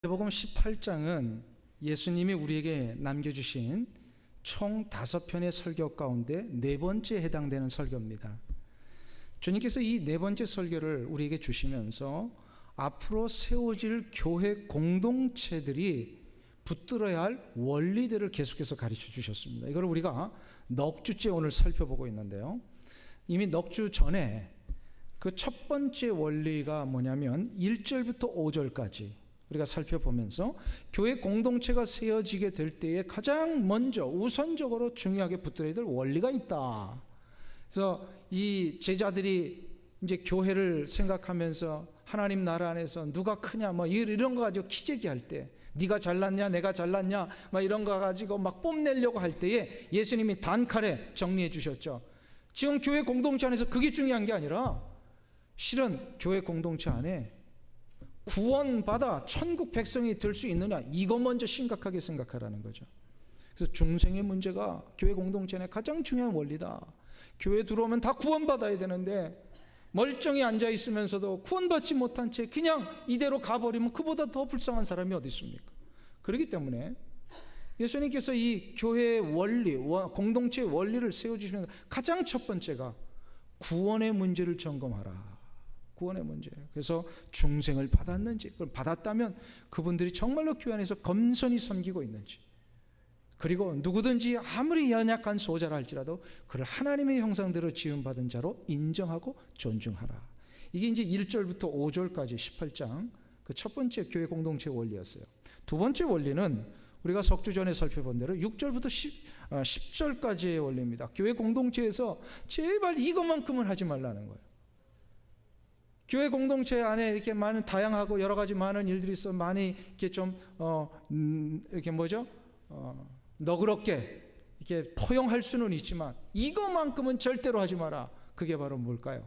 마태복음 18장은 예수님이 우리에게 남겨주신 총 5편의 설교 가운데 4번째에 해당되는 설교입니다. 주님께서 이 4번째 설교를 우리에게 주시면서 앞으로 세워질 교회 공동체들이 붙들어야 할 원리들을 계속해서 가르쳐 주셨습니다. 이걸 우리가 넉주째 오늘 살펴보고 있는데요, 이미 넉주 전에 그 첫 번째 원리가 뭐냐면 1절부터 5절까지 우리가 살펴보면서 교회 공동체가 세워지게 될 때에 가장 먼저 우선적으로 중요하게 붙들어야 될 원리가 있다. 그래서 이 제자들이 이제 교회를 생각하면서 하나님 나라 안에서 누가 크냐 뭐 이런 거 가지고 키재기할 때, 네가 잘났냐 내가 잘났냐 막 이런 거 가지고 막 뽐내려고 할 때에 예수님이 단칼에 정리해 주셨죠. 지금 교회 공동체 안에서 그게 중요한 게 아니라 실은 교회 공동체 안에 구원받아 천국 백성이 될 수 있느냐, 이거 먼저 심각하게 생각하라는 거죠. 그래서 중생의 문제가 교회 공동체 안에 가장 중요한 원리다. 교회 들어오면 다 구원받아야 되는데 멀쩡히 앉아 있으면서도 구원받지 못한 채 그냥 이대로 가버리면 그보다 더 불쌍한 사람이 어디 있습니까? 그렇기 때문에 예수님께서 이 교회의 원리, 공동체의 원리를 세워주시면서 가장 첫 번째가 구원의 문제를 점검하라. 구원의 문제. 그래서 중생을 받았는지, 그걸 받았다면 그분들이 정말로 교회 안에서 겸손히 섬기고 있는지, 그리고 누구든지 아무리 연약한 소자라 할지라도 그를 하나님의 형상대로 지음받은 자로 인정하고 존중하라. 이게 이제 1절부터 5절까지 18장 그 첫 번째 교회 공동체 원리였어요. 두 번째 원리는 우리가 석주 전에 살펴본 대로 6절부터 10절까지의 원리입니다. 교회 공동체에서 제발 이것만큼은 하지 말라는 거예요. 교회 공동체 안에 이렇게 많은 다양하고 여러 가지 많은 일들이 있어 많이 이렇게 좀 이렇게 너그럽게 이렇게 포용할 수는 있지만 이것만큼은 절대로 하지 마라. 그게 바로 뭘까요?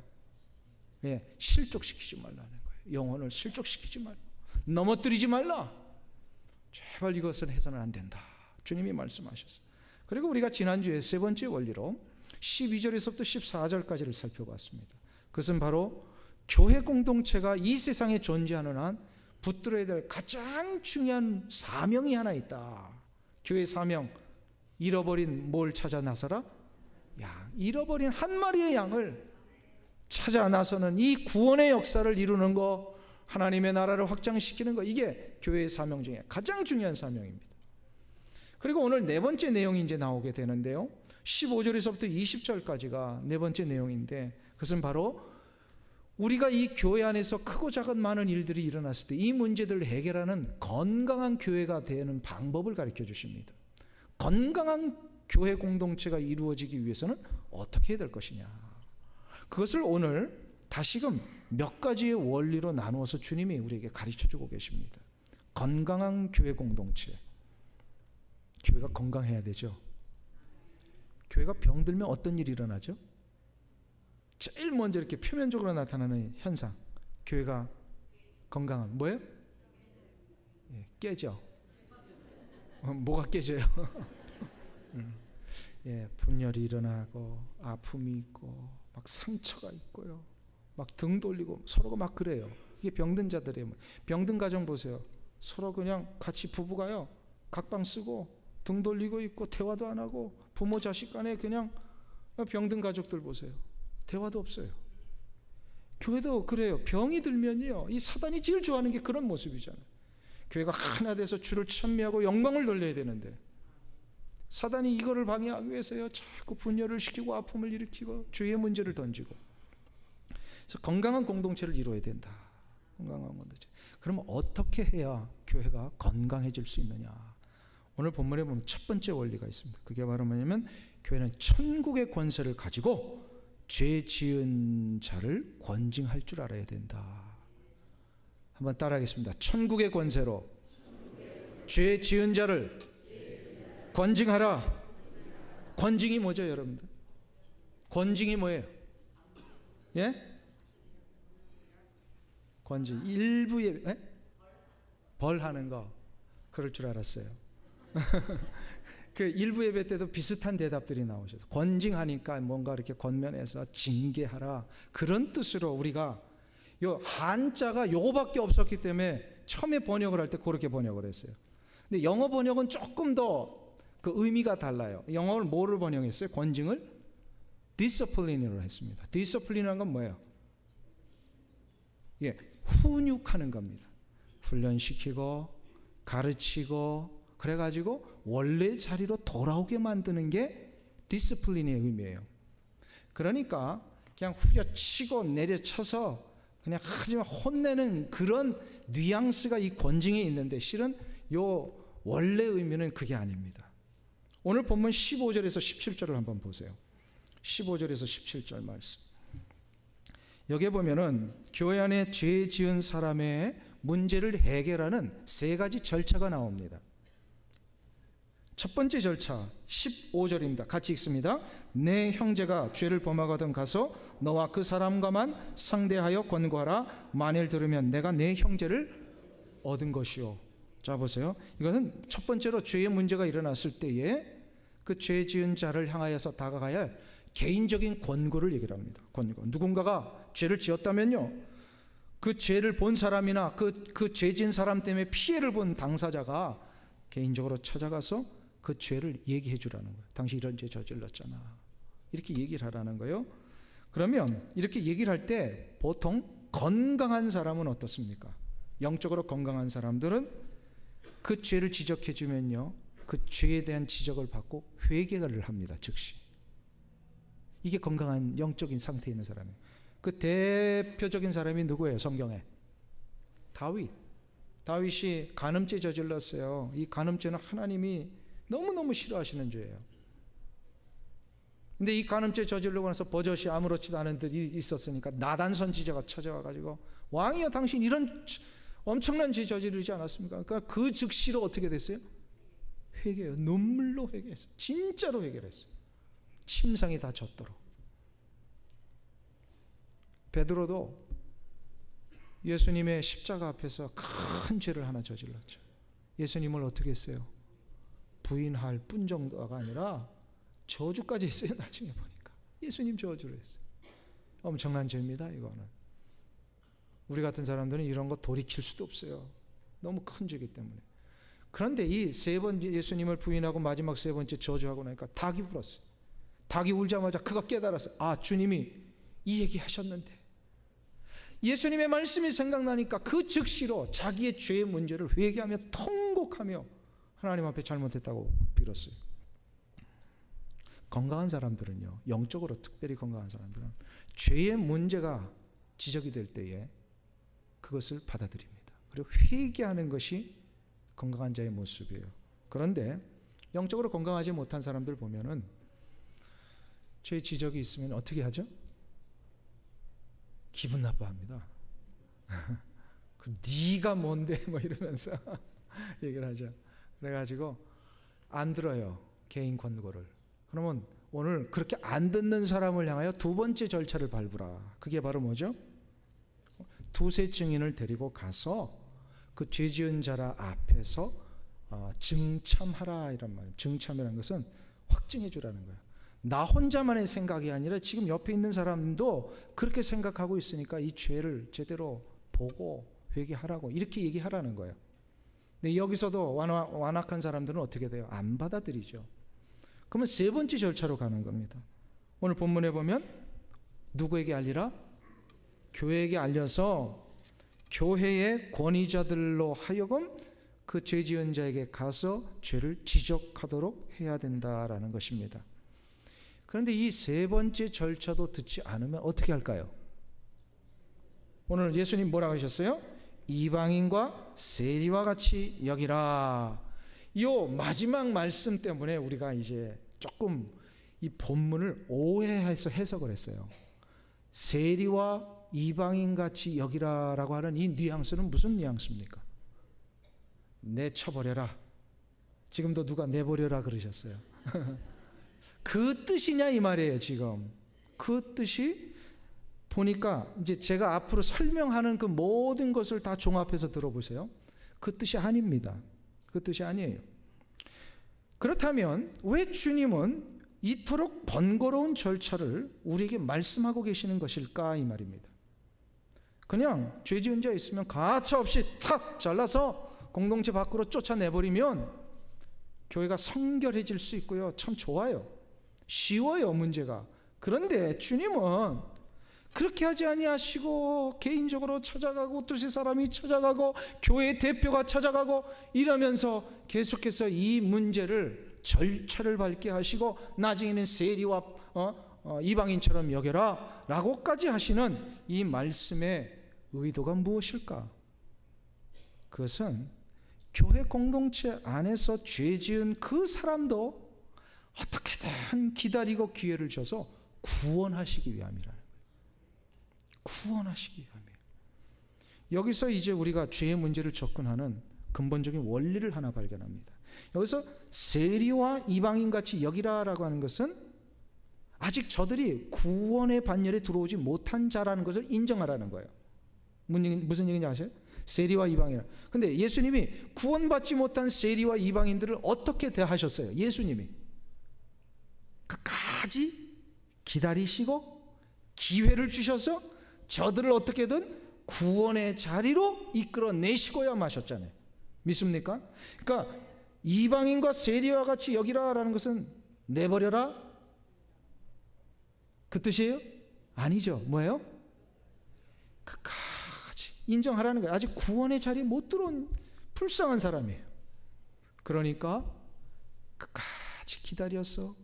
실족시키지 말라는 거예요. 영혼을 실족시키지 말라. 넘어뜨리지 말라. 제발 이것은 해서는 안 된다. 주님이 말씀하셨어요. 그리고 우리가 지난주에 세 번째 원리로 12절에서부터 14절까지를 살펴봤습니다. 그것은 바로 교회 공동체가 이 세상에 존재하는 한 붙들어야 될 가장 중요한 사명이 하나 있다. 교회 사명, 잃어버린 뭘 찾아 나서라? 양. 잃어버린 한 마리의 양을 찾아 나서는 이 구원의 역사를 이루는 거, 하나님의 나라를 확장시키는 거, 이게 교회의 사명 중에 가장 중요한 사명입니다. 그리고 오늘 네 번째 내용이 이제 나오게 되는데요, 15절에서부터 20절까지가 네 번째 내용인데, 그것은 바로 우리가 이 교회 안에서 크고 작은 많은 일들이 일어났을 때 이 문제들을 해결하는 건강한 교회가 되는 방법을 가르쳐 주십니다. 건강한 교회 공동체가 이루어지기 위해서는 어떻게 해야 될 것이냐, 그것을 오늘 다시금 몇 가지의 원리로 나누어서 주님이 우리에게 가르쳐 주고 계십니다. 건강한 교회 공동체. 교회가 건강해야 되죠. 교회가 병들면 어떤 일이 일어나죠? 제일 먼저 이렇게 표면적으로 나타나는 현상, 교회가 건강한 뭐예요? 깨져. 뭐가 깨져요? 분열이 일어나고 아픔이 있고 막 상처가 있고요, 막 등 돌리고 서로가 막 그래요. 이게 병든 자들이에요. 병든 가정 보세요. 서로 그냥 같이 부부가요 각방 쓰고 등 돌리고 있고 대화도 안 하고, 부모 자식 간에 그냥 병든 가족들 보세요. 대화도 없어요. 교회도 그래요. 병이 들면요, 이 사단이 제일 좋아하는 게 그런 모습이잖아요. 교회가 하나 돼서 주를 찬미하고 영광을 돌려야 되는데 사단이 이거를 방해하기 위해서요 자꾸 분열을 시키고 아픔을 일으키고 주의 문제를 던지고. 그래서 건강한 공동체를 이루어야 된다. 건강한 공동체. 그러면 어떻게 해야 교회가 건강해질 수 있느냐? 오늘 본문에 보면 첫 번째 원리가 있습니다. 그게 바로 뭐냐면 교회는 천국의 권세를 가지고 죄 지은 자를 권징할 줄 알아야 된다. 한번 따라하겠습니다. 천국의 권세로 죄 지은 자를 권징하라. 권징이 뭐죠, 여러분들? 권징이 뭐예요? 권징. 일부에 벌하는 거. 그럴 줄 알았어요. 그 일부 예배 때도 비슷한 대답들이 나오셔서 권징하니까 뭔가 이렇게 권면해서 징계하라, 그런 뜻으로 우리가 요 한자가 요거밖에 없었기 때문에 처음에 번역을 할 때 그렇게 번역을 했어요. 근데 영어 번역은 조금 더 그 의미가 달라요. 영어를 뭐를 번역했어요? 권징을 discipline으로 했습니다. discipline이라는 건 뭐예요? 예, 훈육하는 겁니다. 훈련시키고 가르치고 그래가지고 원래 자리로 돌아오게 만드는 게 디스플린의 의미예요. 그러니까 그냥 후려치고 내려쳐서 그냥 하지만 혼내는 그런 뉘앙스가 이 권징에 있는데 실은 요 원래 의미는 그게 아닙니다. 오늘 본문 15절에서 17절을 한번 보세요. 15절에서 17절 말씀. 여기에 보면은 교회 안에 죄 지은 사람의 문제를 해결하는 세 가지 절차가 나옵니다. 첫 번째 절차 15절입니다. 같이 읽습니다. 내 형제가 죄를 범하거든 가서 너와 그 사람과만 상대하여 권고하라. 만일 들으면 내가 내 형제를 얻은 것이요. 자 보세요. 이거는 첫 번째로 죄의 문제가 일어났을 때에 그 죄 지은 자를 향하여서 다가가야 할 개인적인 권고를 얘기를 합니다. 권고. 누군가가 죄를 지었다면요, 그 죄를 본 사람이나 그 죄 지은 사람 때문에 피해를 본 당사자가 개인적으로 찾아가서 그 죄를 얘기해 주라는 거예요. 당신 이런 죄 저질렀잖아. 이렇게 얘기를 하라는 거예요. 그러면 이렇게 얘기를 할 때 보통 건강한 사람은 어떻습니까? 영적으로 건강한 사람들은 그 죄를 지적해 주면요, 그 죄에 대한 지적을 받고 회개를 합니다. 즉시. 이게 건강한 영적인 상태에 있는 사람이에요. 그 대표적인 사람이 누구예요? 성경에 다윗이 간음죄 저질렀어요. 이 간음죄는 하나님이 너무너무 싫어하시는 죄예요. 근데 이 간음죄 저지르고 나서 버젓이 아무렇지도 않은 듯 있었으니까 나단 선지자가 찾아와가지고 왕이여 당신 이런 엄청난 죄 저지르지 않았습니까? 그러니까 그 즉시로 어떻게 됐어요? 회개해요. 눈물로 회개했어요. 진짜로 회개를 했어요. 침상이 다 젖도록. 베드로도 예수님의 십자가 앞에서 큰 죄를 하나 저질렀죠. 예수님을 어떻게 했어요? 부인할 뿐 정도가 아니라 저주까지 했어요. 나중에 보니까 예수님 저주를 했어요. 엄청난 죄입니다. 이거는 우리 같은 사람들은 이런 거 돌이킬 수도 없어요. 너무 큰 죄이기 때문에. 그런데 이 세 번째 예수님을 부인하고 마지막 세 번째 저주하고 나니까 닭이 울었어요. 닭이 울자마자 그가 깨달았어요. 아, 주님이 이 얘기 하셨는데. 예수님의 말씀이 생각나니까 그 즉시로 자기의 죄의 문제를 회개하며 통곡하며 하나님 앞에 잘못했다고 빌었어요. 건강한 사람들은요, 영적으로 특별히 건강한 사람들은 죄의 문제가 지적이 될 때에 그것을 받아들입니다. 그리고 회개하는 것이 건강한 자의 모습이에요. 그런데 영적으로 건강하지 못한 사람들 보면은 죄 지적이 있으면 어떻게 하죠? 기분 나빠합니다. 그 네가 뭔데 뭐 이러면서 얘기를 하죠. 그래가지고 안 들어요. 개인 권고를. 그러면 오늘 그렇게 안 듣는 사람을 향하여 두 번째 절차를 밟으라. 그게 바로 뭐죠? 두세 증인을 데리고 가서 그 죄 지은 자라 앞에서 증참하라 이란 말이에요. 증참이라는 것은 확증해 주라는 거예요. 나 혼자만의 생각이 아니라 지금 옆에 있는 사람도 그렇게 생각하고 있으니까 이 죄를 제대로 보고 회개하라고 이렇게 얘기하라는 거예요. 근데 여기서도 완악한 사람들은 어떻게 돼요? 안 받아들이죠. 그러면 세 번째 절차로 가는 겁니다. 오늘 본문에 보면 누구에게 알리라? 교회에게 알려서 교회의 권위자들로 하여금 그 죄 지은 자에게 가서 죄를 지적하도록 해야 된다라는 것입니다. 그런데 이 세 번째 절차도 듣지 않으면 어떻게 할까요? 오늘 예수님 뭐라고 하셨어요? 이방인과 세리와 같이 여기라. 이 마지막 말씀 때문에 우리가 이제 조금 이 본문을 오해해서 해석을 했어요. 세리와 이방인같이 여기라라고 하는 이 뉘앙스는 무슨 뉘앙스입니까? 내쳐버려라. 지금도 누가 내버려라 그러셨어요. 그 뜻이냐 이 말이에요. 지금 그 뜻이 보니까 이제 제가 앞으로 설명하는 그 모든 것을 다 종합해서 들어보세요. 그 뜻이 아닙니다. 그 뜻이 아니에요. 그렇다면 왜 주님은 이토록 번거로운 절차를 우리에게 말씀하고 계시는 것일까 이 말입니다. 그냥 죄 지은 자 있으면 가차 없이 탁 잘라서 공동체 밖으로 쫓아내버리면 교회가 성결해질 수 있고요. 참 좋아요. 쉬워요, 문제가. 그런데 주님은 그렇게 하지 아니하시고 개인적으로 찾아가고 두세 사람이 찾아가고 교회 대표가 찾아가고 이러면서 계속해서 이 문제를 절차를 밟게 하시고 나중에는 세리와 이방인처럼 여겨라 라고까지 하시는 이 말씀의 의도가 무엇일까? 그것은 교회 공동체 안에서 죄 지은 그 사람도 어떻게든 기다리고 기회를 줘서 구원하시기 위함이라는 거예요. 구원하시기 위함이에요. 여기서 이제 우리가 죄의 문제를 접근하는 근본적인 원리를 하나 발견합니다. 여기서 세리와 이방인같이 여기라라고 하는 것은 아직 저들이 구원의 반열에 들어오지 못한 자라는 것을 인정하라는 거예요. 무슨 얘기인지 아세요? 세리와 이방인. 근데 예수님이 구원받지 못한 세리와 이방인들을 어떻게 대하셨어요? 예수님이 끝까지 기다리시고 기회를 주셔서 저들을 어떻게든 구원의 자리로 이끌어내시고야 마셨잖아요. 믿습니까? 그러니까 이방인과 세리와 같이 여기라라는 것은 내버려라 그 뜻이에요? 아니죠. 뭐예요? 끝까지 인정하라는 거예요. 아직 구원의 자리에 못 들어온 불쌍한 사람이에요. 그러니까 끝까지 기다려서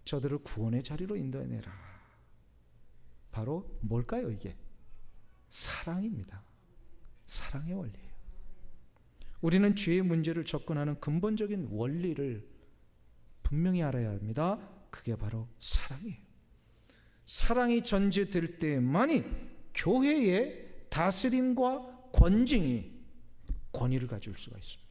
저들을 구원의 자리로 인도해내라. 바로 뭘까요? 이게 사랑입니다. 사랑의 원리예요. 우리는 죄의 문제를 접근하는 근본적인 원리를 분명히 알아야 합니다. 그게 바로 사랑이에요. 사랑이 전제될 때만이 교회의 다스림과 권징이 권위를 가질 수가 있습니다.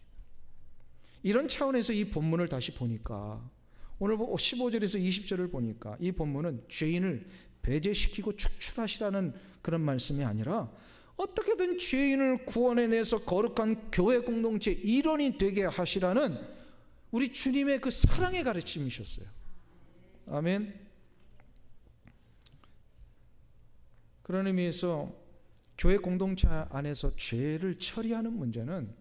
이런 차원에서 이 본문을 다시 보니까 오늘 15절에서 20절을 보니까 이 본문은 죄인을 배제시키고 축출하시라는 그런 말씀이 아니라 어떻게든 죄인을 구원해내서 거룩한 교회 공동체 일원이 되게 하시라는 우리 주님의 그 사랑의 가르침이셨어요. 아멘. 그런 의미에서 교회 공동체 안에서 죄를 처리하는 문제는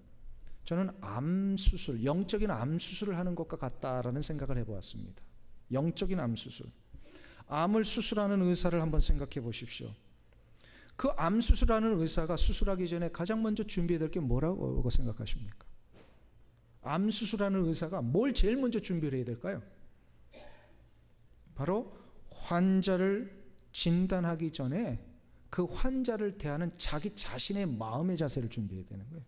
저는 암수술, 영적인 암수술을 하는 것과 같다라는 생각을 해보았습니다. 영적인 암수술. 암을 수술하는 의사를 한번 생각해 보십시오. 그 암 수술하는 의사가 수술하기 전에 가장 먼저 준비해야 될 게 뭐라고 생각하십니까? 암 수술하는 의사가 뭘 제일 먼저 준비를 해야 될까요? 바로 환자를 진단하기 전에 그 환자를 대하는 자기 자신의 마음의 자세를 준비해야 되는 거예요.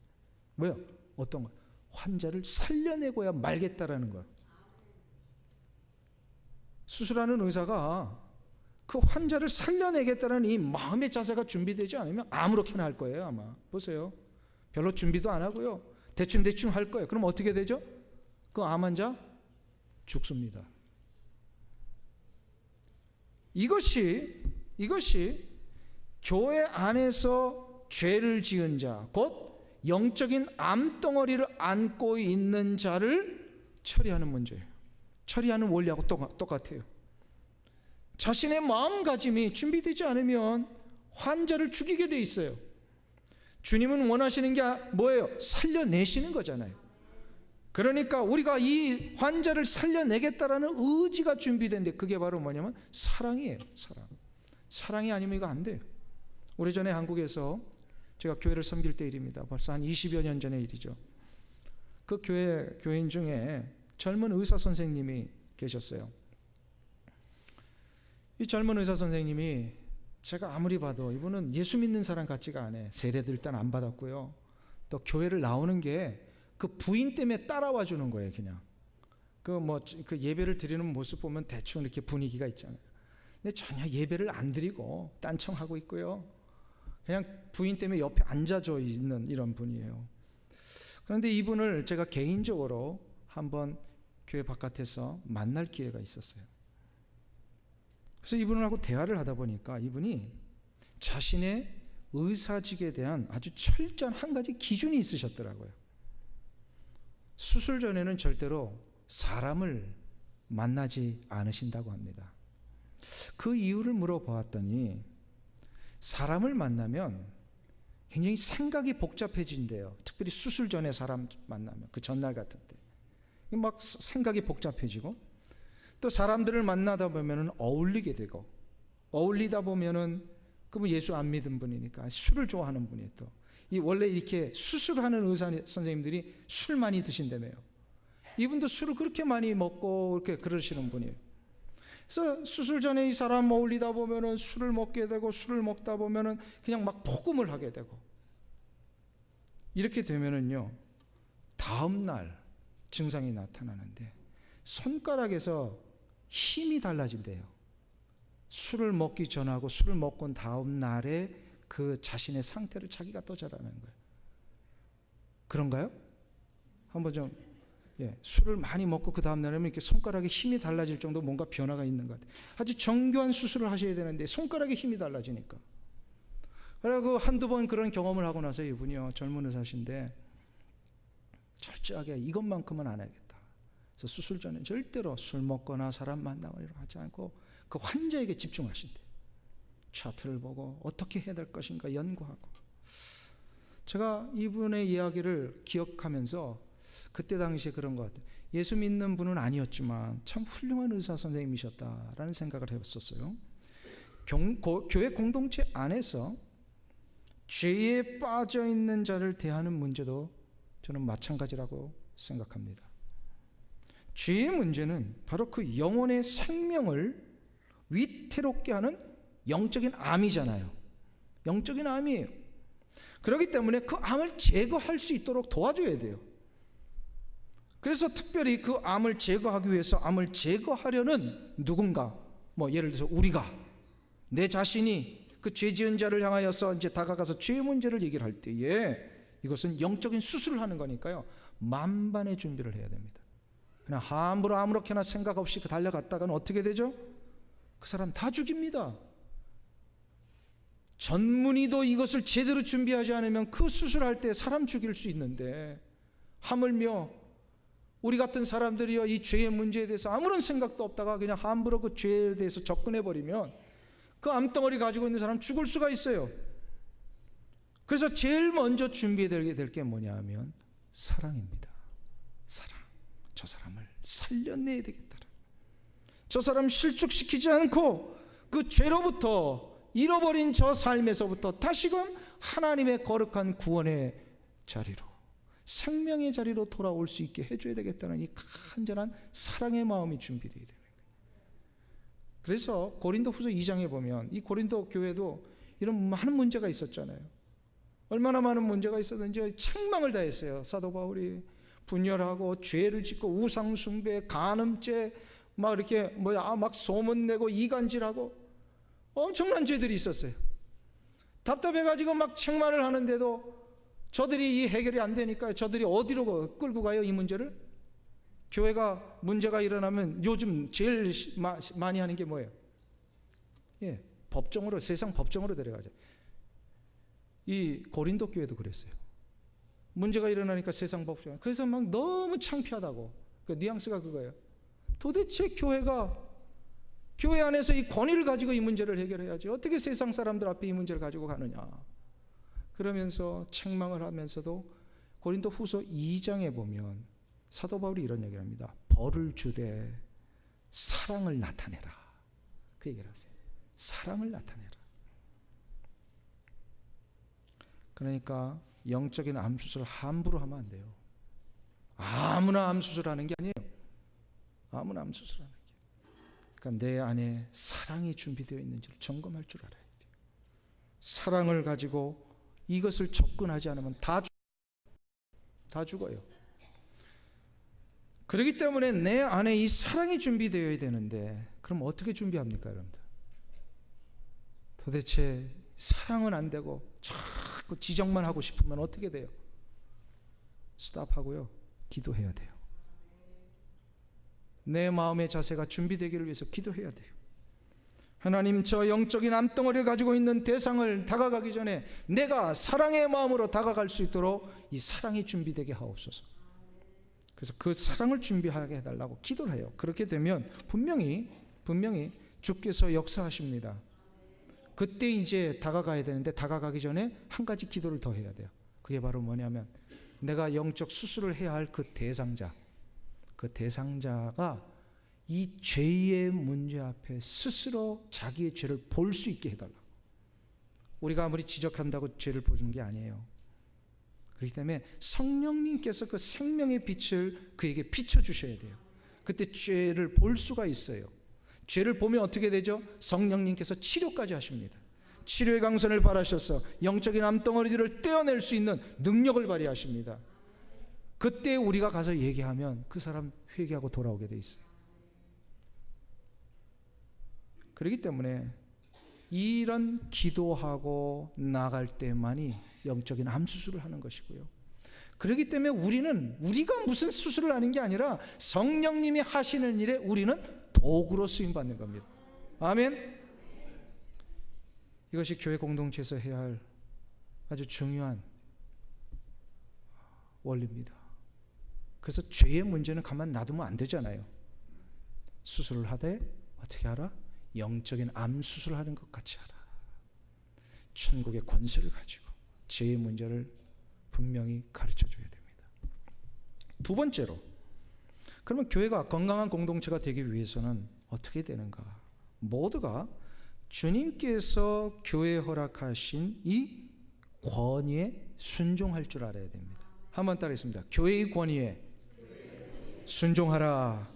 뭐요? 어떤 거? 환자를 살려내고야 말겠다라는 거예요. 수술하는 의사가 그 환자를 살려내겠다는 이 마음의 자세가 준비되지 않으면 아무렇게나 할 거예요. 아마 보세요. 별로 준비도 안 하고요. 대충 할 거예요. 그럼 어떻게 되죠? 그 암 환자 죽습니다. 이것이 교회 안에서 죄를 지은 자, 곧 영적인 암덩어리를 안고 있는 자를 처리하는 문제예요. 처리하는 원리하고 똑같아요. 자신의 마음가짐이 준비되지 않으면 환자를 죽이게 돼 있어요. 주님은 원하시는 게 뭐예요? 살려내시는 거잖아요. 그러니까 우리가 이 환자를 살려내겠다라는 의지가 준비된데 그게 바로 뭐냐면 사랑이에요. 사랑이 아니면 이거 안 돼요. 오래전에 한국에서 제가 교회를 섬길 때 일입니다. 벌써 한 20여 년 전의 일이죠. 그 교인 중에 젊은 의사 선생님이 계셨어요. 이 젊은 의사 선생님이 제가 아무리 봐도 이분은 예수 믿는 사람 같지가 않아요. 세례도 일단 안 받았고요. 또 교회를 나오는 게 그 부인 때문에 따라와 주는 거예요. 그냥 그 예배를 드리는 모습 보면 대충 이렇게 분위기가 있잖아요. 근데 전혀 예배를 안 드리고 딴청하고 있고요. 그냥 부인 때문에 옆에 앉아져 있는 이런 분이에요. 그런데 이분을 제가 개인적으로 한번 교회 바깥에서 만날 기회가 있었어요. 그래서 이분하고 대화를 하다 보니까 이분이 자신의 의사직에 대한 아주 철저한 한 가지 기준이 있으셨더라고요. 수술 전에는 절대로 사람을 만나지 않으신다고 합니다. 그 이유를 물어보았더니 사람을 만나면 굉장히 생각이 복잡해진대요. 특별히 수술 전에 사람 만나면, 그 전날 같은 때 막 생각이 복잡해지고, 또 사람들을 만나다 보면은 어울리게 되고, 어울리다 보면은 그분 예수 안 믿은 분이니까 술을 좋아하는 분이, 또 이 원래 이렇게 수술하는 의사 선생님들이 술 많이 드신다며요. 이분도 술을 그렇게 많이 먹고 이렇게 그러시는 분이에요. 그래서 수술 전에 이 사람 어울리다 보면은 술을 먹게 되고, 술을 먹다 보면은 그냥 막 폭음을 하게 되고, 이렇게 되면은요, 다음 날 증상이 나타나는데 손가락에서 힘이 달라진대요. 술을 먹기 전하고 술을 먹고 다음 날에 그 자신의 상태를 자기가 또 잘 아는 거예요. 그런가요? 한번 좀, 술을 많이 먹고 그 다음 날에는 이렇게 손가락에 힘이 달라질 정도 뭔가 변화가 있는 것 같아요. 아주 정교한 수술을 하셔야 되는데 손가락에 힘이 달라지니까. 그래서 한두 번 그런 경험을 하고 나서 이분이요, 젊은 의사신데 철저하게 이것만큼은 안 해야겠다. 그래서 수술 전에 절대로 술 먹거나 사람 만나거나 하지 않고 그 환자에게 집중하신대요. 차트를 보고 어떻게 해야 될 것인가 연구하고. 제가 이분의 이야기를 기억하면서 그때 당시에 그런 것 같아요. 예수 믿는 분은 아니었지만 참 훌륭한 의사 선생님이셨다라는 생각을 해봤었어요. 교회 공동체 안에서 죄에 빠져 있는 자를 대하는 문제도 저는 마찬가지라고 생각합니다. 죄의 문제는 바로 그 영혼의 생명을 위태롭게 하는 영적인 암이잖아요. 영적인 암이에요. 그렇기 때문에 그 암을 제거할 수 있도록 도와줘야 돼요. 그래서 특별히 그 암을 제거하기 위해서 암을 제거하려는 누군가, 예를 들어서 우리가, 내 자신이 그 죄 지은 자를 향하여서 이제 다가가서 죄의 문제를 얘기를 할 때에 이것은 영적인 수술을 하는 거니까요, 만반의 준비를 해야 됩니다. 그냥 함부로 아무렇게나 생각 없이 달려갔다가는 어떻게 되죠? 그 사람 다 죽입니다. 전문의도 이것을 제대로 준비하지 않으면 그 수술할 때 사람 죽일 수 있는데, 하물며 우리 같은 사람들이요, 이 죄의 문제에 대해서 아무런 생각도 없다가 그냥 함부로 그 죄에 대해서 접근해버리면 그 암덩어리 가지고 있는 사람 죽을 수가 있어요. 그래서 제일 먼저 준비해야 될 게 뭐냐 하면 사랑입니다. 사랑. 저 사람을 살려내야 되겠다. 저 사람 실축시키지 않고 그 죄로부터, 잃어버린 저 삶에서부터 다시금 하나님의 거룩한 구원의 자리로, 생명의 자리로 돌아올 수 있게 해줘야 되겠다는 이 간절한 사랑의 마음이 준비되어야 되는 거예요. 그래서 고린도후서 2장에 보면 이 고린도 교회도 이런 많은 문제가 있었잖아요. 얼마나 많은 문제가 있었는지 책망을 다했어요. 사도 바울이 분열하고 죄를 짓고 우상 숭배, 간음죄, 막 이렇게 막 소문내고 이간질하고 엄청난 죄들이 있었어요. 답답해가지고 막 책망을 하는데도 저들이 이 해결이 안 되니까 저들이 어디로 끌고 가요, 이 문제를? 교회가 문제가 일어나면 요즘 제일 많이 하는 게 뭐예요? 법정으로, 세상 법정으로 데려가죠. 이 고린도 교회도 그랬어요. 문제가 일어나니까 세상 법정. 그래서 막 너무 창피하다고. 그 뉘앙스가 그거예요. 도대체 교회 안에서 이 권위를 가지고 이 문제를 해결해야지 어떻게 세상 사람들 앞에 이 문제를 가지고 가느냐. 그러면서 책망을 하면서도 고린도 후서 2장에 보면 사도 바울이 이런 얘기를 합니다. 벌을 주되 사랑을 나타내라. 그 얘기를 하세요. 사랑을 나타내라. 그러니까 영적인 암수술을 함부로 하면 안 돼요. 아무나 암수술하는 게 아니에요. 아무나 암수술하는 게. 그러니까 내 안에 사랑이 준비되어 있는지를 점검할 줄 알아야 돼요. 사랑을 가지고 이것을 접근하지 않으면 다 죽어요. 그렇기 때문에 내 안에 이 사랑이 준비되어야 되는데, 그럼 어떻게 준비합니까, 여러분들? 도대체 사랑은 안 되고 자꾸 지적만 하고 싶으면 어떻게 돼요? 스탑하고요, 기도해야 돼요. 내 마음의 자세가 준비되기를 위해서 기도해야 돼요. 하나님, 저 영적인 암덩어리를 가지고 있는 대상을 다가가기 전에 내가 사랑의 마음으로 다가갈 수 있도록 이 사랑이 준비되게 하옵소서. 그래서 그 사랑을 준비하게 해달라고 기도를 해요. 그렇게 되면 분명히 주께서 역사하십니다. 그때 이제 다가가야 되는데 다가가기 전에 한 가지 기도를 더 해야 돼요. 그게 바로 뭐냐면 내가 영적 수술을 해야 할 그 대상자가 이 죄의 문제 앞에 스스로 자기의 죄를 볼 수 있게 해달라. 우리가 아무리 지적한다고 죄를 보는 게 아니에요. 그렇기 때문에 성령님께서 그 생명의 빛을 그에게 비춰주셔야 돼요. 그때 죄를 볼 수가 있어요. 죄를 보면 어떻게 되죠? 성령님께서 치료까지 하십니다. 치료의 강선을 발하셔서 영적인 암덩어리들을 떼어낼 수 있는 능력을 발휘하십니다. 그때 우리가 가서 얘기하면 그 사람 회개하고 돌아오게 돼 있어요. 그렇기 때문에 이런 기도하고 나갈 때만이 영적인 암수술을 하는 것이고요. 그렇기 때문에 우리가 무슨 수술을 하는 게 아니라 성령님이 하시는 일에 우리는 도구로 쓰임받는 겁니다. 아멘. 이것이 교회 공동체에서 해야 할 아주 중요한 원리입니다. 그래서 죄의 문제는 가만 놔두면 안 되잖아요. 수술을 하되 어떻게 하라? 영적인 암 수술하는 것 같이 하라. 천국의 권세를 가지고 죄의 문제를 분명히 가르쳐줘야 됩니다. 두 번째로, 그러면 교회가 건강한 공동체가 되기 위해서는 어떻게 되는가? 모두가 주님께서 교회에 허락하신 이 권위에 순종할 줄 알아야 됩니다. 한번 따라하겠습니다. 교회의 권위에 순종하라.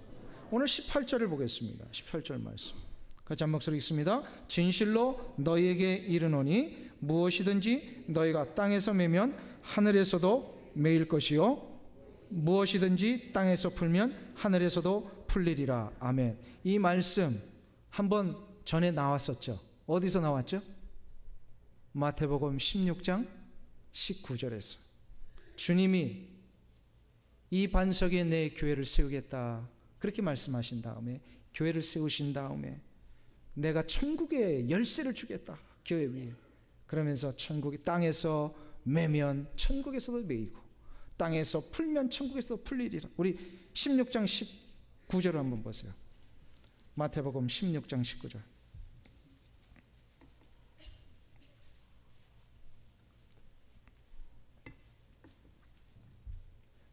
오늘 18절을 보겠습니다. 18절 말씀 같이 한 목소리 읽습니다. 진실로 너희에게 이르노니 무엇이든지 너희가 땅에서 매면 하늘에서도 매일 것이요 무엇이든지 땅에서 풀면 하늘에서도 풀리리라. 아멘. 이 말씀 한번 전에 나왔었죠. 어디서 나왔죠? 마태복음 16장 19절에서 주님이 이 반석에 내 교회를 세우겠다 그렇게 말씀하신 다음에 교회를 세우신 다음에 내가 천국의 열쇠를 주겠다 교회 위에. 그러면서 천국이 땅에서 매면 천국에서도 매이고 땅에서 풀면 천국에서도 풀리리라. 우리 16장 19절을 한번 보세요. 마태복음 16장 19절.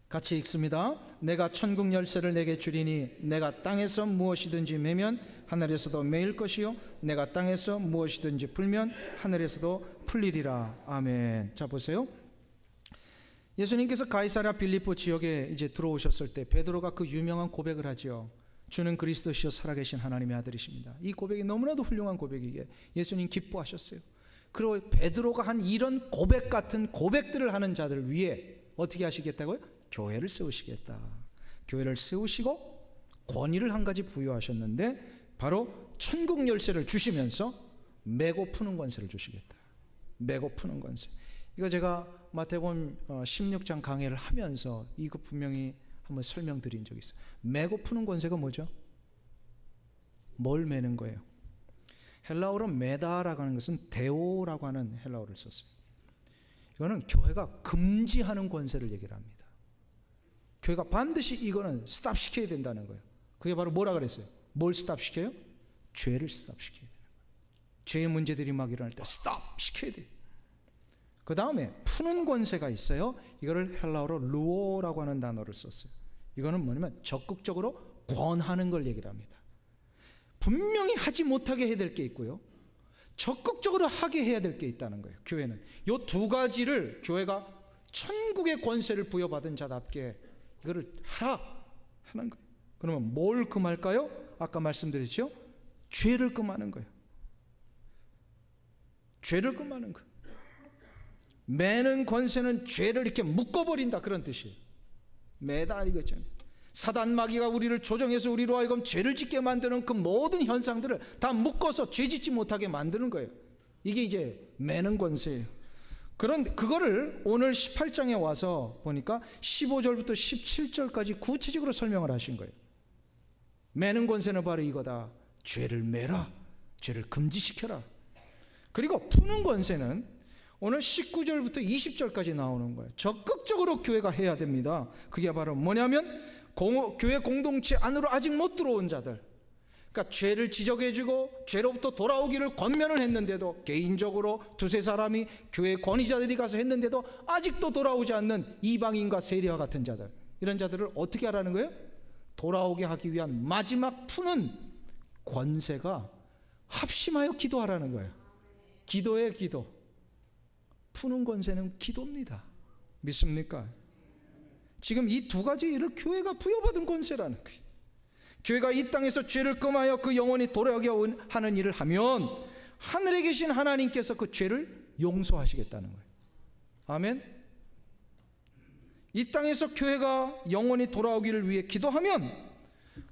같이 읽습니다. 내가 천국 열쇠를 내게 주리니 내가 땅에서 무엇이든지 매면 하늘에서도 매일 것이요 내가 땅에서 무엇이든지 풀면 하늘에서도 풀리리라. 아멘. 자 보세요. 예수님께서 가이사랴 빌립보 지역에 이제 들어오셨을 때 베드로가 그 유명한 고백을 하지요. 주는 그리스도시요 살아계신 하나님의 아들이십니다. 이 고백이 너무나도 훌륭한 고백이기에 예수님 기뻐하셨어요. 그리고 베드로가 한 이런 고백 같은 고백들을 하는 자들을 위해 어떻게 하시겠다고요? 교회를 세우시겠다. 교회를 세우시고 권위를 한 가지 부여하셨는데 바로 천국 열쇠를 주시면서 매고 푸는 권세를 주시겠다. 매고 푸는 권세. 이거 제가 마태복음 16장 강해를 하면서 이거 분명히 한번 설명드린 적이 있어요. 매고 푸는 권세가 뭐죠? 뭘 매는 거예요? 헬라어로 매다라고 하는 것은 데오라고 하는 헬라어를 썼어요. 이거는 교회가 금지하는 권세를 얘기를 합니다. 교회가 반드시 이거는 스탑시켜야 된다는 거예요. 그게 바로 뭐라 그랬어요? 뭘 스탑시켜요? 죄를 스탑시켜야 돼요. 죄의 문제들이 막 일어날 때 스탑시켜야 돼요. 그 다음에 푸는 권세가 있어요. 이거를 헬라어로 루오라고 하는 단어를 썼어요. 이거는 뭐냐면 적극적으로 권하는 걸 얘기를 합니다. 분명히 하지 못하게 해야 될 게 있고요, 적극적으로 하게 해야 될 게 있다는 거예요. 교회는 이 두 가지를 교회가 천국의 권세를 부여받은 자답게 이거를 하라 하는 거예요. 그러면 뭘 금할까요? 아까 말씀드렸죠? 죄를 금하는 거예요. 죄를 금하는 거예요. 매는 권세는 죄를 이렇게 묶어버린다 그런 뜻이에요. 매다 이거죠. 사단 마귀가 우리를 조정해서 우리로 하여금 죄를 짓게 만드는 그 모든 현상들을 다 묶어서 죄 짓지 못하게 만드는 거예요. 이게 이제 매는 권세예요. 그런데 그거를 오늘 18장에 와서 보니까 15절부터 17절까지 구체적으로 설명을 하신 거예요. 매는 권세는 바로 이거다. 죄를 매라. 죄를 금지시켜라. 그리고 푸는 권세는 오늘 19절부터 20절까지 나오는 거예요. 적극적으로 교회가 해야 됩니다. 그게 바로 뭐냐면 교회 공동체 안으로 아직 못 들어온 자들, 그러니까 죄를 지적해주고 죄로부터 돌아오기를 권면을 했는데도, 개인적으로 두세 사람이 교회 권위자들이 가서 했는데도 아직도 돌아오지 않는 이방인과 세리와 같은 자들, 이런 자들을 어떻게 하라는 거예요? 돌아오게 하기 위한 마지막 푸는 권세가 합심하여 기도하라는 거예요. 기도예요, 기도. 푸는 권세는 기도입니다. 믿습니까? 지금 이 두 가지 일을 교회가 부여받은 권세라는 거예요. 교회가 이 땅에서 죄를 금하여 그 영혼이 돌아오게 하는 일을 하면 하늘에 계신 하나님께서 그 죄를 용서하시겠다는 거예요. 아멘. 이 땅에서 교회가 영혼이 돌아오기를 위해 기도하면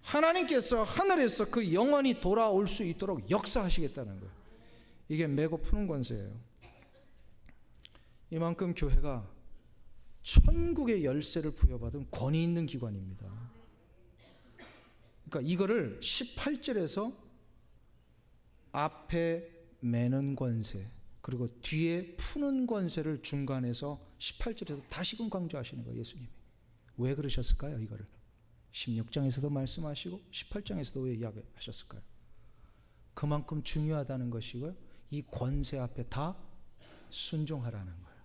하나님께서 하늘에서 그 영혼이 돌아올 수 있도록 역사하시겠다는 거예요. 이게 매고 푸는 권세예요. 이만큼 교회가 천국의 열쇠를 부여받은 권위 있는 기관입니다. 그러니까 이거를 18절에서 앞에 매는 권세, 그리고 뒤에 푸는 권세를 중간에서 18절에서 다시금 강조하시는 거예요. 예수님이 왜 그러셨을까요? 이거를 16장에서도 말씀하시고 18장에서도 왜 이야기하셨을까요? 그만큼 중요하다는 것이고요, 이 권세 앞에 다 순종하라는 거예요.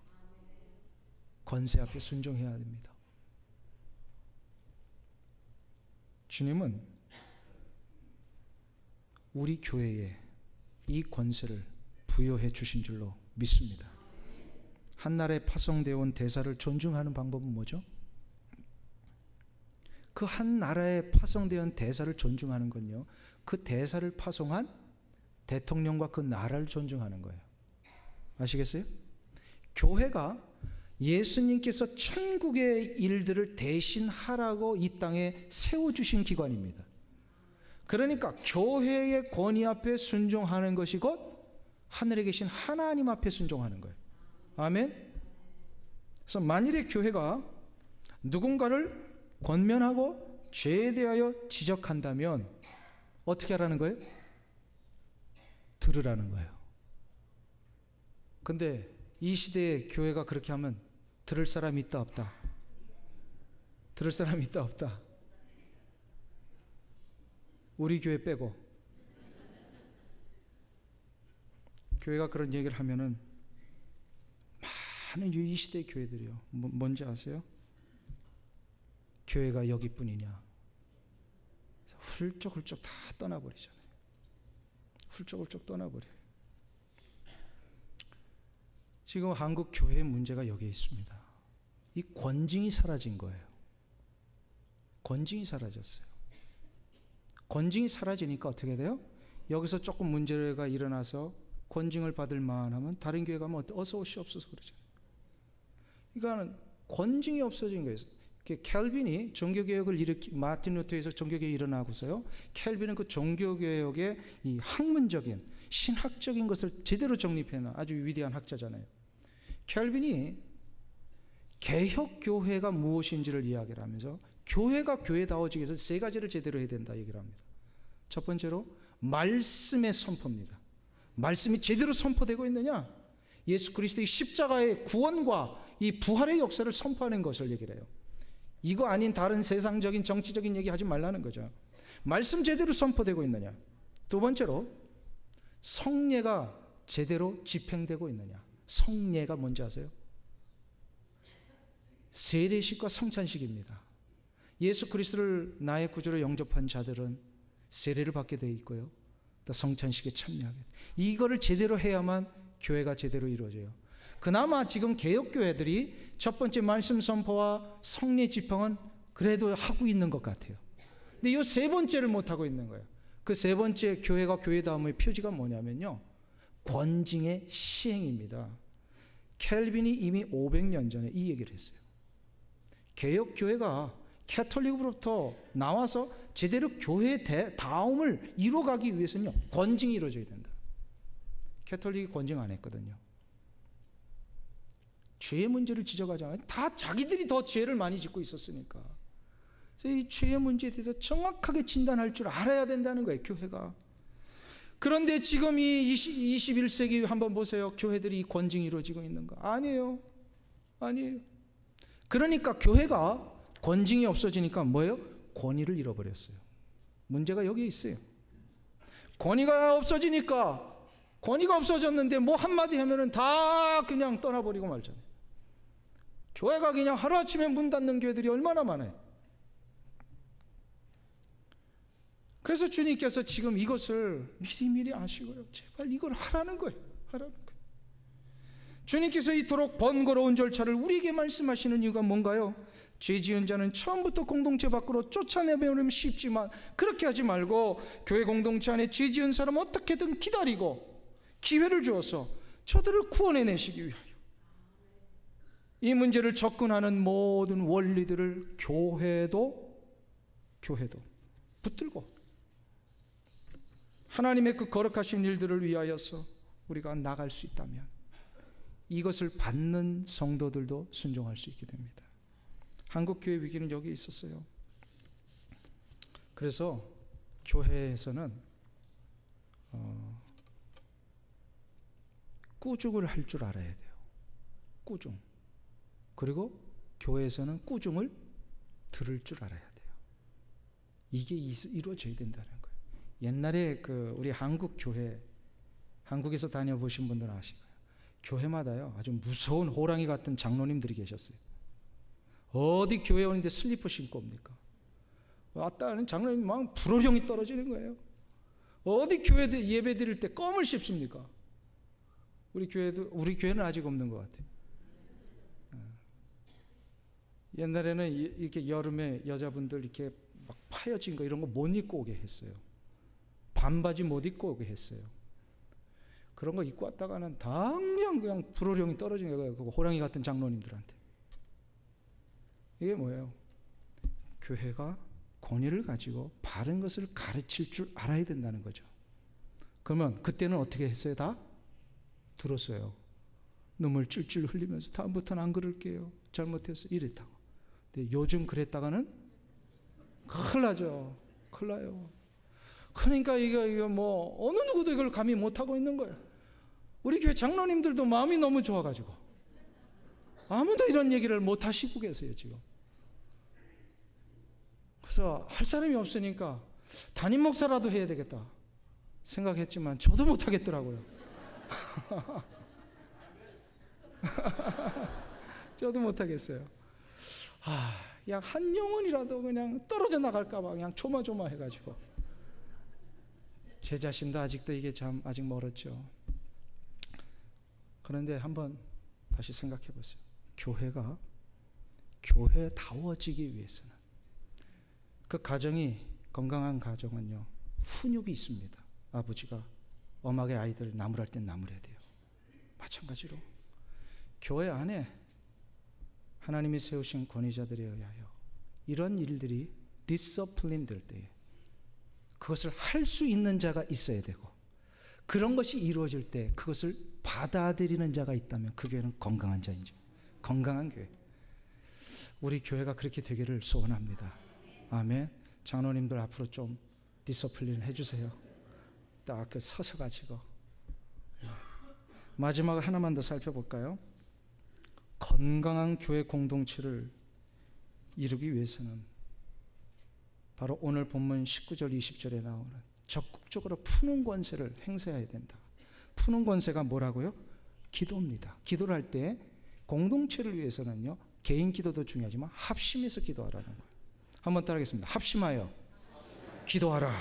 권세 앞에 순종해야 됩니다. 주님은 우리 교회에 이 권세를 부여해 주신 줄로 믿습니다. 한 나라에 파송되어 온 대사를 존중하는 방법은 뭐죠? 그 한 나라에 파송되어 온 대사를 존중하는 건요, 그 대사를 파송한 대통령과 그 나라를 존중하는 거예요. 아시겠어요? 교회가 예수님께서 천국의 일들을 대신 하라고 이 땅에 세워주신 기관입니다. 그러니까 교회의 권위 앞에 순종하는 것이 곧 하늘에 계신 하나님 앞에 순종하는 거예요. 아멘. 그래서 만일에 교회가 누군가를 권면하고 죄에 대하여 지적한다면 어떻게 하라는 거예요? 들으라는 거예요. 근데 이 시대에 교회가 그렇게 하면 들을 사람이 있다 없다? 들을 사람이 있다 없다? 우리 교회 빼고. 교회가 그런 얘기를 하면은 많은 이 시대의 교회들이요, 뭔지 아세요? 교회가 여기뿐이냐, 훌쩍훌쩍 다 떠나버리잖아요. 훌쩍훌쩍 떠나버려요. 지금 한국 교회의 문제가 여기에 있습니다. 이 권징이 사라진 거예요. 권징이 사라졌어요. 권징이 사라지니까 어떻게 돼요? 여기서 조금 문제가 일어나서 권징을 받을 만하면 다른 교회 가면 어서 오시옵소서 그러잖아요. 그러니까 권징이 없어진 거예요. 켈빈이 종교개혁을 마틴 루터에서 종교개혁이 일어나고서요, 켈빈은 그 종교개혁의 이 학문적인 신학적인 것을 제대로 정립해놓은 아주 위대한 학자잖아요. 켈빈이 개혁교회가 무엇인지를 이야기를 하면서 교회가 교회다워지기 위해서 세 가지를 제대로 해야 된다 얘기를 합니다. 첫 번째로 말씀의 선포입니다. 말씀이 제대로 선포되고 있느냐, 예수 그리스도의 십자가의 구원과 이 부활의 역사를 선포하는 것을 얘기를 해요. 이거 아닌 다른 세상적인 정치적인 얘기 하지 말라는 거죠. 말씀 제대로 선포되고 있느냐. 두 번째로 성례가 제대로 집행되고 있느냐. 성례가 뭔지 아세요? 세례식과 성찬식입니다. 예수 그리스도를 나의 구주로 영접한 자들은 세례를 받게 되어 있고요, 또 성찬식에 참여하게 돼요. 이거를 제대로 해야만 교회가 제대로 이루어져요. 그나마 지금 개혁교회들이 첫 번째 말씀 선포와 성례 집행은 그래도 하고 있는 것 같아요. 근데 이 세 번째를 못하고 있는 거예요. 그 세 번째 교회가 교회다움의 표지가 뭐냐면요, 권징의 시행입니다. 켈빈이 이미 500년 전에 이 얘기를 했어요. 개혁교회가 캐톨릭으로부터 나와서 제대로 교회의 다움을 이루어가기 위해서는요, 권징이 이루어져야 된다. 캐톨릭이 권징 안 했거든요. 죄의 문제를 지적하잖아요. 다 자기들이 더 죄를 많이 짓고 있었으니까. 그래서 이 죄의 문제에 대해서 정확하게 진단할 줄 알아야 된다는 거예요, 교회가. 그런데 지금 이 21세기 한번 보세요. 교회들이 권징이 이루어지고 있는가? 아니에요. 아니에요. 그러니까 교회가 권징이 없어지니까 뭐예요? 권위를 잃어버렸어요. 문제가 여기에 있어요. 권위가 없어지니까, 권위가 없어졌는데 뭐 한마디 하면은 다 그냥 떠나버리고 말잖아요. 교회가 그냥 하루아침에 문 닫는 교회들이 얼마나 많아요. 그래서 주님께서 지금 이것을 미리미리 아시고요, 제발 이걸 하라는 거예요. 하라는 거예요. 주님께서 이토록 번거로운 절차를 우리에게 말씀하시는 이유가 뭔가요? 죄 지은 자는 처음부터 공동체 밖으로 쫓아내버리면 쉽지만 그렇게 하지 말고 교회 공동체 안에 죄 지은 사람 어떻게든 기다리고 기회를 주어서 저들을 구원해내시기 위하여 이 문제를 접근하는 모든 원리들을 교회도 붙들고 하나님의 그 거룩하신 일들을 위하여서 우리가 나갈 수 있다면 이것을 받는 성도들도 순종할 수 있게 됩니다. 한국 교회 위기는 여기 있었어요. 그래서 교회에서는 꾸중을 할 줄 알아야 돼요. 꾸중. 그리고 교회에서는 꾸중을 들을 줄 알아야 돼요. 이게 이루어져야 된다는 거예요. 옛날에 우리 한국 교회, 한국에서 다녀보신 분들은 아실 거예요. 교회마다요 아주 무서운 호랑이 같은 장로님들이 계셨어요. 어디 교회 오는데 슬리퍼 신고 옵니까? 왔다 하는 장로님 막 불호령이 떨어지는 거예요. 어디 교회 예배 드릴 때 껌을 씹습니까? 우리 교회는 아직 없는 것 같아요. 옛날에는 이렇게 여름에 여자분들 이렇게 막 파여진 거 이런 거 못 입고 오게 했어요. 반바지 못 입고 오게 했어요. 그런 거 입고 왔다가는 당장 그냥 불호령이 떨어지는 거예요. 그 호랑이 같은 장로님들한테. 이게 뭐예요? 교회가 권위를 가지고 바른 것을 가르칠 줄 알아야 된다는 거죠. 그러면 그때는 어떻게 했어요? 다 들었어요. 눈물 찔찔 흘리면서 다음부터는 안 그럴게요. 잘못해서 이랬다고. 근데 요즘 그랬다가는 큰일 나죠. 큰일 나요. 그러니까 이거 뭐 어느 누구도 이걸 감히 못하고 있는 거예요. 우리 교회 장로님들도 마음이 너무 좋아가지고 아무도 이런 얘기를 못 하시고 계세요 지금. 그래서 할 사람이 없으니까 담임 목사라도 해야 되겠다 생각했지만 저도 못 하겠더라고요. 저도 못 하겠어요. 그냥 한 영혼이라도 그냥 떨어져 나갈까봐 그냥 조마조마해가지고 제 자신도 아직도 이게 참 아직 멀었죠. 그런데 한번 다시 생각해 보세요. 교회가 교회다워지기 위해서는 그 가정이 건강한 가정은요 훈육이 있습니다. 아버지가 엄하게 아이들 나무랄 땐 나무래야 돼요. 마찬가지로 교회 안에 하나님이 세우신 권위자들에 의하여 이런 일들이 디서플린 될 때에 그것을 할 수 있는 자가 있어야 되고 그런 것이 이루어질 때 그것을 받아들이는 자가 있다면 그 교회는 건강한 자이죠. 건강한 교회. 우리 교회가 그렇게 되기를 소원합니다. 아멘. 장로님들 앞으로 좀 디서플린 해주세요. 딱 서서 가지고. 마지막 하나만 더 살펴볼까요? 건강한 교회 공동체를 이루기 위해서는 바로 오늘 본문 19절 20절에 나오는 적극적으로 푸는 권세를 행사해야 된다. 푸는 권세가 뭐라고요? 기도입니다. 기도를 할 때 공동체를 위해서는요 개인 기도도 중요하지만 합심해서 기도하라는 거예요. 한번 따라하겠습니다. 합심하여 기도하라.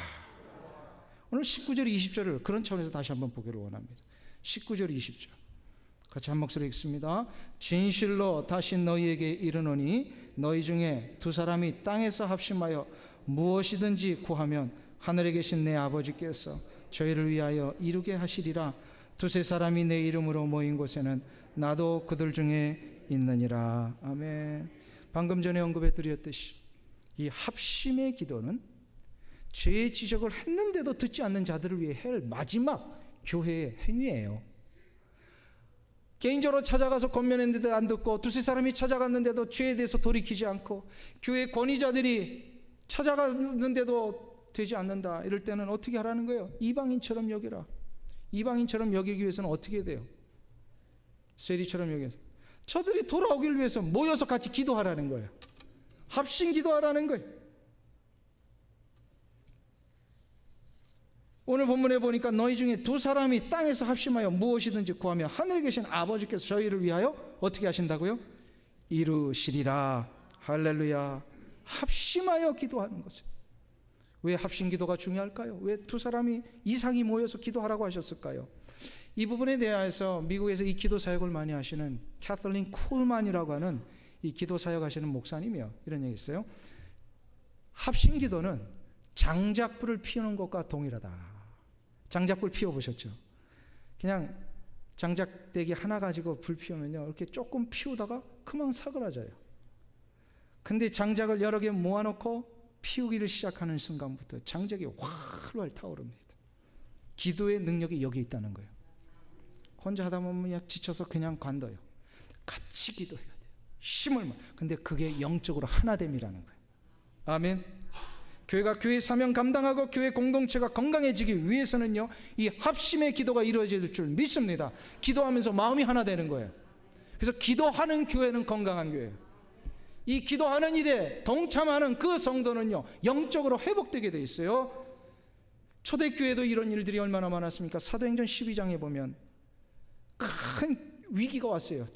오늘 19절 20절을 그런 차원에서 다시 한번 보기를 원합니다. 19절 20절 같이 한 목소리 읽습니다. 진실로 다시 너희에게 이르노니 너희 중에 두 사람이 땅에서 합심하여 무엇이든지 구하면 하늘에 계신 내 아버지께서 저희를 위하여 이루게 하시리라. 두세 사람이 내 이름으로 모인 곳에는 나도 그들 중에 있느니라. 아멘. 방금 전에 언급해 드렸듯이 이 합심의 기도는 죄의 지적을 했는데도 듣지 않는 자들을 위해 할 마지막 교회의 행위예요. 개인적으로 찾아가서 권면했는데도 안 듣고 두세 사람이 찾아갔는데도 죄에 대해서 돌이키지 않고 교회 권위자들이 찾아갔는데도 되지 않는다. 이럴 때는 어떻게 하라는 거예요? 이방인처럼 여기라. 이방인처럼 여기기 위해서는 어떻게 해야 돼요? 세리처럼 여기서 저들이 돌아오길 위해서 모여서 같이 기도하라는 거예요. 합심 기도하라는 거예요. 오늘 본문에 보니까 너희 중에 두 사람이 땅에서 합심하여 무엇이든지 구하며 하늘에 계신 아버지께서 저희를 위하여 어떻게 하신다고요? 이루시리라. 할렐루야. 합심하여 기도하는 것을. 왜 합심 기도가 중요할까요? 왜 두 사람이 이상이 모여서 기도하라고 하셨을까요? 이 부분에 대해서 미국에서 이 기도 사역을 많이 하시는 캐틀린 쿨만이라고 하는 이 기도 사역하시는 목사님이요, 이런 얘기 있어요. 합심 기도는 장작불을 피우는 것과 동일하다. 장작불 피워보셨죠? 그냥 장작대기 하나 가지고 불 피우면요, 이렇게 조금 피우다가 금방 사그라져요. 근데 장작을 여러 개 모아놓고 피우기를 시작하는 순간부터 장작이 활활 타오릅니다. 기도의 능력이 여기 있다는 거예요. 혼자 하다 보면 지쳐서 그냥 관둬요. 같이 기도해야 돼요. 힘을. 근데 그게 영적으로 하나됨이라는 거예요. 아멘. 교회가 교회 사명 감당하고 교회 공동체가 건강해지기 위해서는요, 이 합심의 기도가 이루어질 줄 믿습니다. 기도하면서 마음이 하나 되는 거예요. 그래서 기도하는 교회는 건강한 교회예요. 이 기도하는 일에 동참하는 그 성도는요, 영적으로 회복되게 돼 있어요. 초대교회도 이런 일들이 얼마나 많았습니까? 사도행전 12장에 보면 큰 위기가 왔어요.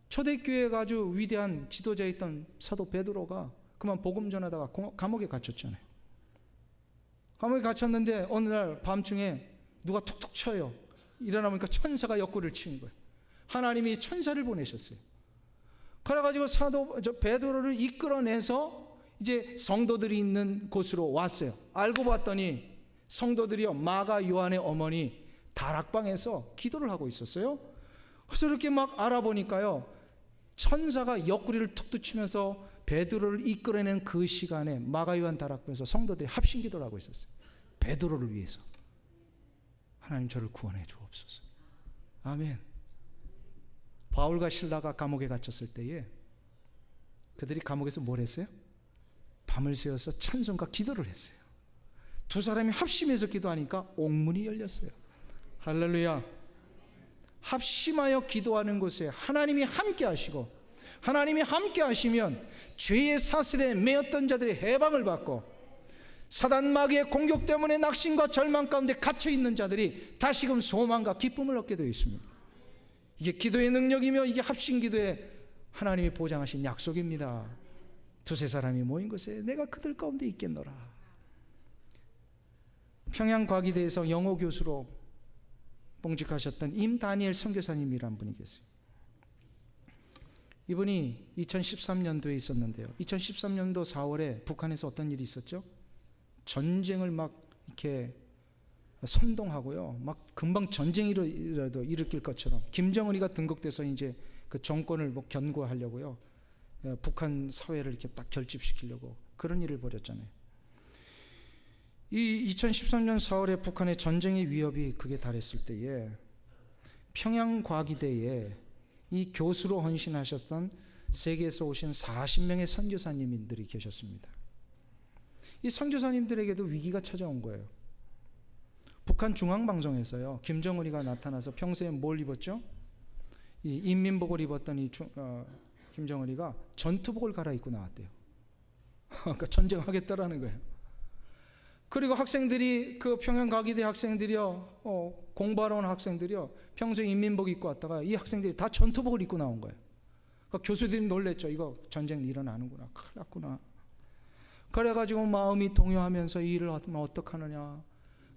초대교회가 아주 위대한 지도자였던 사도 베드로가 그만 복음 전하다가 감옥에 갇혔잖아요. 감옥에 갇혔는데 어느 날 밤중에 누가 툭툭 쳐요. 일어나 보니까 천사가 옆구리를 치는 거예요. 하나님이 천사를 보내셨어요. 그래가지고 베드로를 이끌어내서 이제 성도들이 있는 곳으로 왔어요. 알고 봤더니 성도들이요, 마가 요한의 어머니 다락방에서 기도를 하고 있었어요. 그래서 이렇게 막 알아보니까요, 천사가 옆구리를 툭툭 치면서 베드로를 이끌어낸 그 시간에 마가 요한 다락방에서 성도들이 합심 기도를 하고 있었어요. 베드로를 위해서. 하나님 저를 구원해 주옵소서. 아멘. 바울과 실라가 감옥에 갇혔을 때에 그들이 감옥에서 뭘 했어요? 밤을 새워서 찬송과 기도를 했어요. 두 사람이 합심해서 기도하니까 옥문이 열렸어요. 할렐루야. 합심하여 기도하는 곳에 하나님이 함께 하시고, 하나님이 함께 하시면 죄의 사슬에 매였던 자들이 해방을 받고, 사단 마귀의 공격 때문에 낙심과 절망 가운데 갇혀 있는 자들이 다시금 소망과 기쁨을 얻게 되어 있습니다. 이게 기도의 능력이며 이게 합심 기도에 하나님이 보장하신 약속입니다. 두세 사람이 모인 곳에 내가 그들 가운데 있겠노라. 평양과기대에서 영어 교수로 봉직하셨던 임다니엘 선교사님이란 분이 계세요. 이분이 2013년도에 있었는데요, 2013년도 4월에 북한에서 어떤 일이 있었죠? 전쟁을 막 이렇게 선동하고요, 막 금방 전쟁이라도 일으킬 것처럼 김정은이가 등극돼서 이제 그 정권을 뭐 견고하려고요, 북한 사회를 이렇게 딱 결집시키려고 그런 일을 벌였잖아요. 이 2013년 4월에 북한의 전쟁의 위협이 극에 달했을 때에 평양과기대에 이 교수로 헌신하셨던 세계에서 오신 40명의 선교사님들이 계셨습니다. 이 선교사님들에게도 위기가 찾아온 거예요. 북한 중앙방송에서요, 김정은이가 나타나서 평소에 뭘 입었죠? 이 인민복을 입었던 김정은이가 전투복을 갈아입고 나왔대요. 그러니까 전쟁하겠다라는 거예요. 그리고 학생들이, 그 평양과기대 학생들이요, 공부하러 온 학생들이요, 평소에 인민복 입고 왔다가 이 학생들이 다 전투복을 입고 나온 거예요. 그러니까 교수들이 놀랬죠. 이거 전쟁 일어나는구나, 큰일 났구나. 그래가지고 마음이 동요하면서 이 일을 하면 어떡하느냐.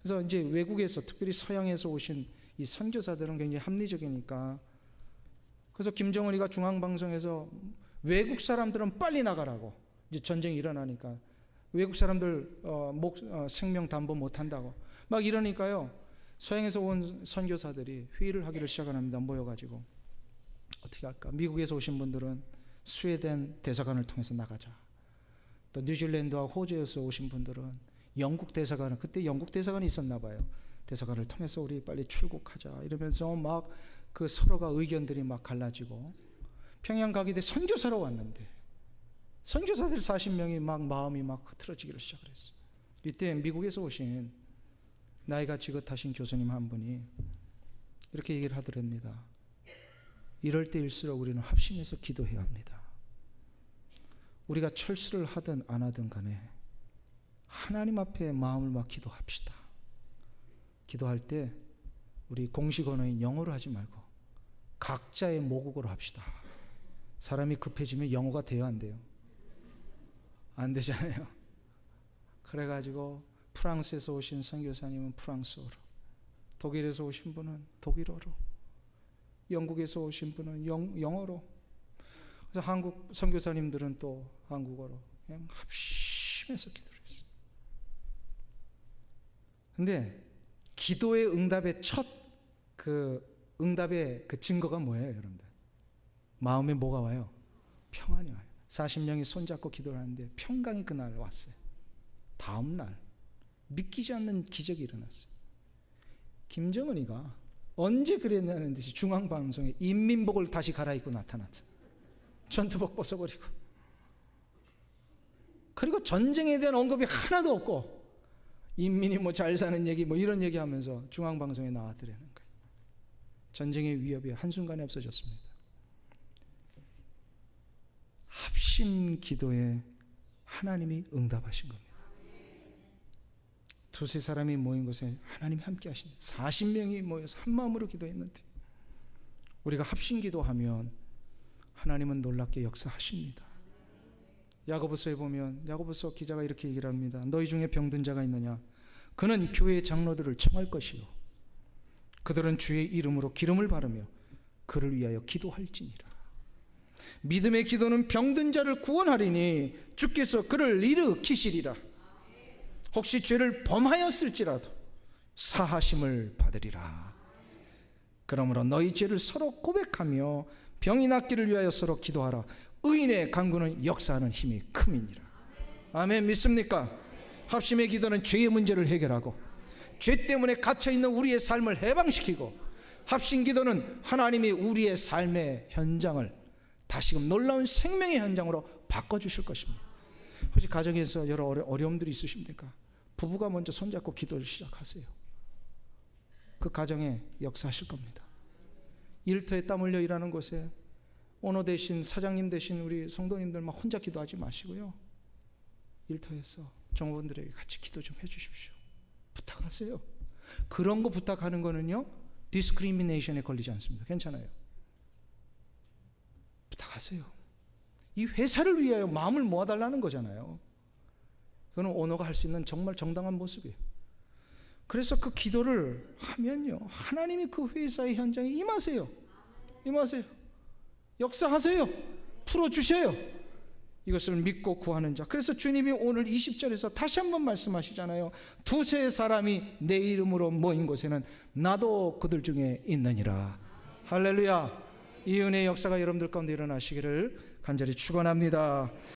그래서 이제 외국에서, 특별히 서양에서 오신 이 선교사들은 굉장히 합리적이니까, 그래서 김정은이가 중앙방송에서 외국 사람들은 빨리 나가라고, 이제 전쟁이 일어나니까 외국 사람들 생명 담보 못 한다고 막 이러니까요, 서양에서 온 선교사들이 회의를 하기를 시작합니다. 모여가지고 어떻게 할까? 미국에서 오신 분들은 스웨덴 대사관을 통해서 나가자. 또 뉴질랜드와 호주에서 오신 분들은 영국 대사관을, 그때 영국 대사관이 있었나 봐요, 대사관을 통해서 우리 빨리 출국하자 이러면서 막 그 서로가 의견들이 막 갈라지고, 평양과기대 선교사로 왔는데 선교사들 40명이 막 마음이 막 흐트러지기를 시작을 했어요. 이때 미국에서 오신 나이가 지긋하신 교수님 한 분이 이렇게 얘기를 하더랍니다. 이럴 때일수록 우리는 합심해서 기도해야 합니다. 우리가 철수를 하든 안 하든 간에 하나님 앞에 마음을 막 기도합시다. 기도할 때 우리 공식 언어인 영어로 하지 말고 각자의 모국어로 합시다. 사람이 급해지면 영어가 돼요, 안 돼요? 안 되잖아요. 그래가지고 프랑스에서 오신 선교사님은 프랑스어로, 독일에서 오신 분은 독일어로, 영국에서 오신 분은 영어로, 그래서 한국 선교사님들은 또 한국어로 그냥 합심해서 기도를 했어요. 근데 기도의 응답의 첫 응답의 증거가 뭐예요, 여러분들? 마음에 뭐가 와요? 평안이 와요. 40명이 손잡고 기도를 하는데 평강이 그날 왔어요. 다음 날 믿기지 않는 기적이 일어났어요. 김정은이가 언제 그랬냐는 듯이 중앙방송에 인민복을 다시 갈아입고 나타났어요. 전투복 벗어버리고. 그리고 전쟁에 대한 언급이 하나도 없고 인민이 뭐 잘 사는 얘기 뭐 이런 얘기하면서 중앙방송에 나와드리는 거예요. 전쟁의 위협이 한순간에 없어졌습니다. 합심 기도에 하나님이 응답하신 겁니다. 두세 사람이 모인 곳에 하나님이 함께 하신 40명이 모여서 한 마음으로 기도했는데 우리가 합심 기도하면 하나님은 놀랍게 역사하십니다. 야고보서에 보면 야고보서 기자가 이렇게 얘기를 합니다. 너희 중에 병든 자가 있느냐? 그는 교회 장로들을 청할 것이요 그들은 주의 이름으로 기름을 바르며 그를 위하여 기도할지니라. 믿음의 기도는 병든 자를 구원하리니 주께서 그를 일으키시리라. 혹시 죄를 범하였을지라도 사하심을 받으리라. 그러므로 너희 죄를 서로 고백하며 병이 낫기를 위하여 서로 기도하라. 의인의 간구는 역사하는 힘이 큼이니라. 아멘. 믿습니까? 합심의 기도는 죄의 문제를 해결하고 죄 때문에 갇혀있는 우리의 삶을 해방시키고, 합심 기도는 하나님이 우리의 삶의 현장을 다시금 놀라운 생명의 현장으로 바꿔주실 것입니다. 혹시 가정에서 여러 어려움들이 있으십니까? 부부가 먼저 손잡고 기도를 시작하세요. 그 가정에 역사하실 겁니다. 일터에 땀 흘려 일하는 곳에 오너 대신 사장님 대신 우리 성도님들만 혼자 기도하지 마시고요. 일터에서 종업원들에게 같이 기도 좀 해주십시오. 부탁하세요. 그런 거 부탁하는 거는요, 디스크리미네이션에 걸리지 않습니다. 괜찮아요. 부탁하세요. 이 회사를 위하여 마음을 모아달라는 거잖아요. 그건 오너가 할 수 있는 정말 정당한 모습이에요. 그래서 그 기도를 하면요, 하나님이 그 회사의 현장에 임하세요. 임하세요. 역사하세요. 풀어주셔요. 이것을 믿고 구하는 자. 그래서 주님이 오늘 20절에서 다시 한번 말씀하시잖아요. 두세 사람이 내 이름으로 모인 곳에는 나도 그들 중에 있느니라. 할렐루야. 이 은혜의 역사가 여러분들 가운데 일어나시기를 간절히 축원합니다.